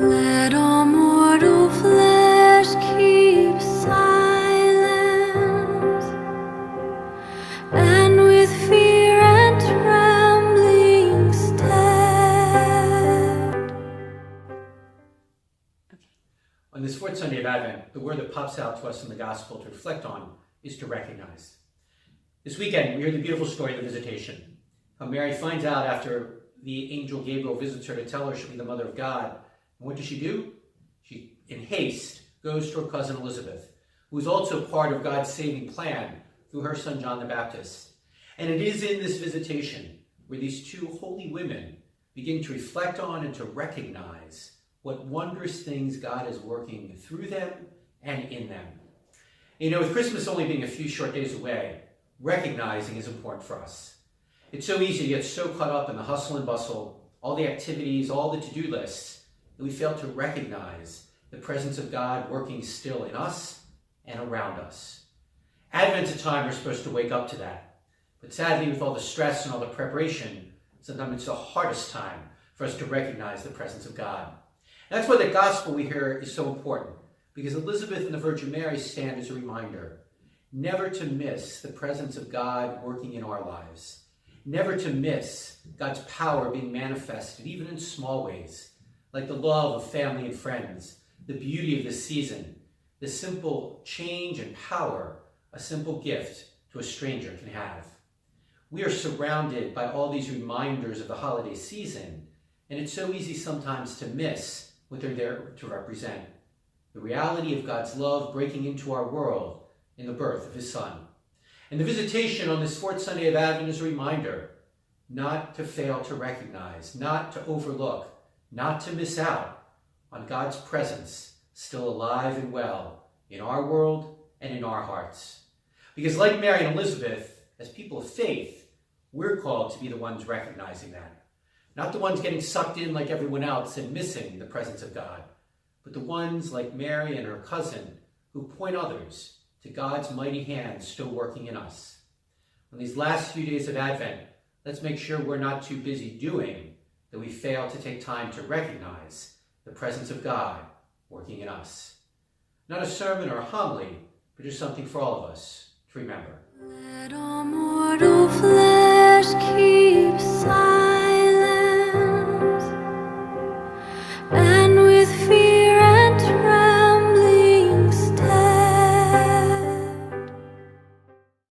Let all mortal flesh keep silence, and with fear and trembling stand. On this fourth Sunday of Advent, the word that pops out to us in the Gospel to reflect on is to recognize. This weekend, we heard the beautiful story of the visitation. How Mary finds out after the angel Gabriel visits her to tell her she'll be the mother of God. And what does she do? She, in haste, goes to her cousin Elizabeth, who is also part of God's saving plan through her son John the Baptist. And it is in this visitation where these two holy women begin to reflect on and to recognize what wondrous things God is working through them and in them. You know, with Christmas only being a few short days away, recognizing is important for us. It's so easy to get so caught up in the hustle and bustle, all the activities, all the to-do lists, that we fail to recognize the presence of God working still in us and around us. Advent's a time we're supposed to wake up to that. But sadly, with all the stress and all the preparation, sometimes it's the hardest time for us to recognize the presence of God. And that's why the gospel we hear is so important, because Elizabeth and the Virgin Mary stand as a reminder never to miss the presence of God working in our lives. Never to miss God's power being manifested, even in small ways, like the love of family and friends, the beauty of the season, the simple change and power a simple gift to a stranger can have. We are surrounded by all these reminders of the holiday season, and it's so easy sometimes to miss what they're there to represent. The reality of God's love breaking into our world in the birth of his Son. And the visitation on this fourth Sunday of Advent is a reminder not to fail to recognize, not to overlook, not to miss out on God's presence still alive and well in our world and in our hearts. Because like Mary and Elizabeth, as people of faith, we're called to be the ones recognizing that. Not the ones getting sucked in like everyone else and missing the presence of God, but the ones like Mary and her cousin who point others to God's mighty hand still working in us. On these last few days of Advent, let's make sure we're not too busy doing that we fail to take time to recognize the presence of God working in us. Not a sermon or a homily, but just something for all of us to remember. Let all